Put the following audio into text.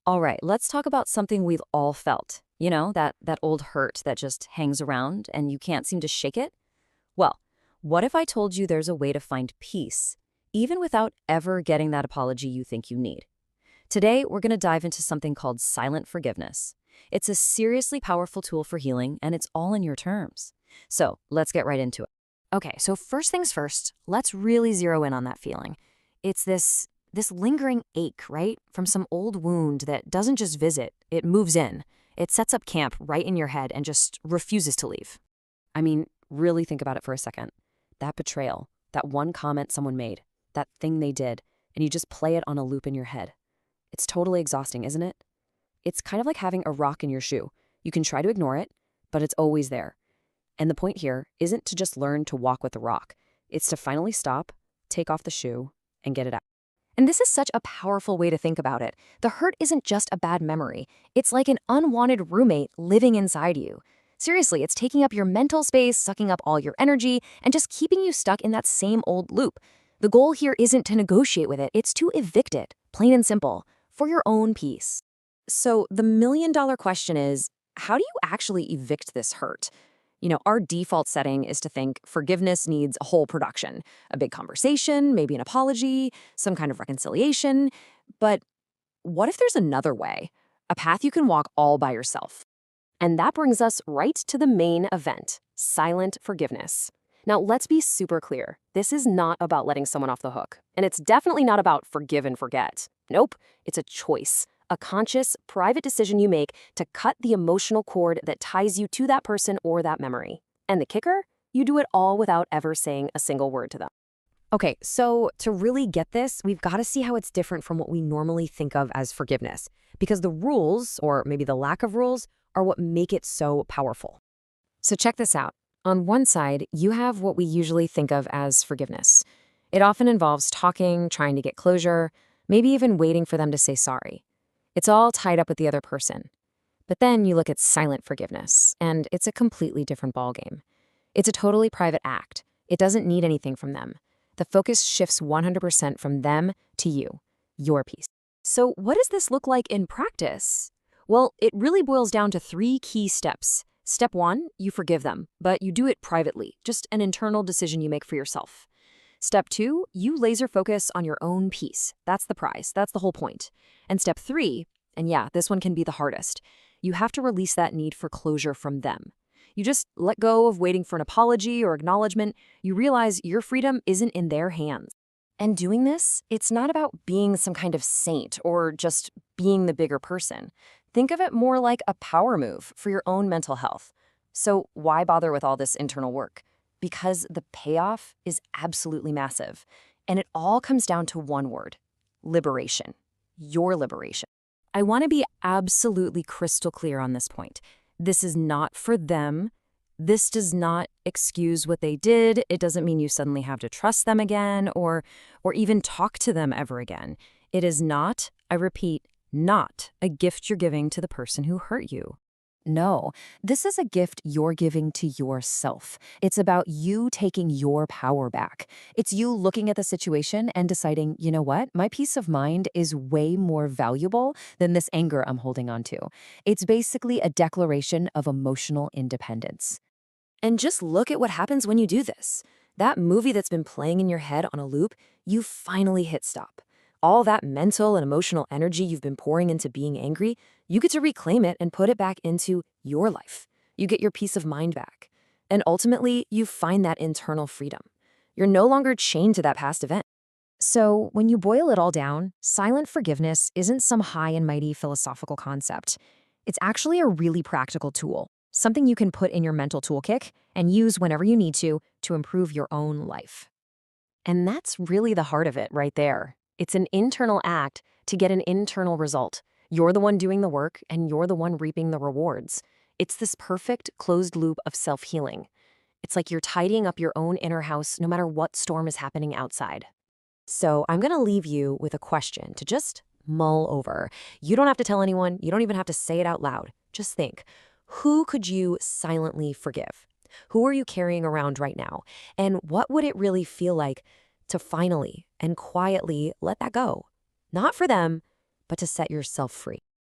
All right, let's talk about something we've all felt. You know, that old hurt that just hangs around and you can't seem to shake it? Well, what if I told you there's a way to find peace, even without ever getting that apology you think you need? Today, we're going to dive into something called silent forgiveness. It's a seriously powerful tool for healing, and it's all in your terms. So let's get right into it. Okay, so first things first, let's really zero in on that feeling. It's this lingering ache, right? From some old wound that doesn't just visit, it moves in. It sets up camp right in your head and just refuses to leave. I mean, really think about it for a second. That betrayal, that one comment someone made, that thing they did, and you just play it on a loop in your head. It's totally exhausting, isn't it? It's kind of like having a rock in your shoe. You can try to ignore it, but it's always there. And the point here isn't to just learn to walk with the rock. It's to finally stop, take off the shoe, and get it out. And this is such a powerful way to think about it. The hurt isn't just a bad memory. It's like an unwanted roommate living inside you. Seriously, it's taking up your mental space, sucking up all your energy, and just keeping you stuck in that same old loop. The goal here isn't to negotiate with it, it's to evict it, plain and simple, for your own peace. So the million-dollar question is, how do you actually evict this hurt? Our default setting is to think forgiveness needs a whole production, a big conversation, maybe an apology, some kind of reconciliation. But what if there's another way? A path you can walk all by yourself. And that brings us right to the main event, silent forgiveness. Now, let's be super clear. This is not about letting someone off the hook. And it's definitely not about forgive and forget. Nope, it's a choice. A conscious, private decision you make to cut the emotional cord that ties you to that person or that memory. And the kicker? You do it all without ever saying a single word to them. Okay, so to really get this, we've got to see how it's different from what we normally think of as forgiveness, because the rules, or maybe the lack of rules, are what make it so powerful. So check this out. On one side, you have what we usually think of as forgiveness. It often involves talking, trying to get closure, maybe even waiting for them to say sorry. It's all tied up with the other person. But then you look at silent forgiveness, and it's a completely different ballgame. It's a totally private act. It doesn't need anything from them. The focus shifts 100% from them to you, your peace. So what does this look like in practice? Well, it really boils down to 3 key steps. Step 1, you forgive them, but you do it privately, just an internal decision you make for yourself. Step 2, you laser focus on your own peace. That's the prize. That's the whole point. And step 3, and yeah, this one can be the hardest, you have to release that need for closure from them. You just let go of waiting for an apology or acknowledgement. You realize your freedom isn't in their hands. And doing this, it's not about being some kind of saint or just being the bigger person. Think of it more like a power move for your own mental health. So why bother with all this internal work? Because the payoff is absolutely massive. And it all comes down to one word: liberation. Your liberation. I want to be absolutely crystal clear on this point. This is not for them. This does not excuse what they did. It doesn't mean you suddenly have to trust them again or even talk to them ever again. It is not, I repeat, not a gift you're giving to the person who hurt you. No, this is a gift you're giving to yourself. It's about you taking your power back. It's you looking at the situation and deciding, you know what, my peace of mind is way more valuable than this anger I'm holding on to. It's basically a declaration of emotional independence. And just look at what happens when you do this. That movie that's been playing in your head on a loop, you finally hit stop. All that mental and emotional energy you've been pouring into being angry, you get to reclaim it and put it back into your life. You get your peace of mind back. And ultimately, you find that internal freedom. You're no longer chained to that past event. So when you boil it all down, silent forgiveness isn't some high and mighty philosophical concept. It's actually a really practical tool, something you can put in your mental toolkit and use whenever you need to improve your own life. And that's really the heart of it right there. It's an internal act to get an internal result. You're the one doing the work, and you're the one reaping the rewards. It's this perfect closed loop of self-healing. It's like you're tidying up your own inner house no matter what storm is happening outside. So I'm going to leave you with a question to just mull over. You don't have to tell anyone. You don't even have to say it out loud. Just think, who could you silently forgive? Who are you carrying around right now? And what would it really feel like to finally and quietly let that go? Not for them, but to set yourself free.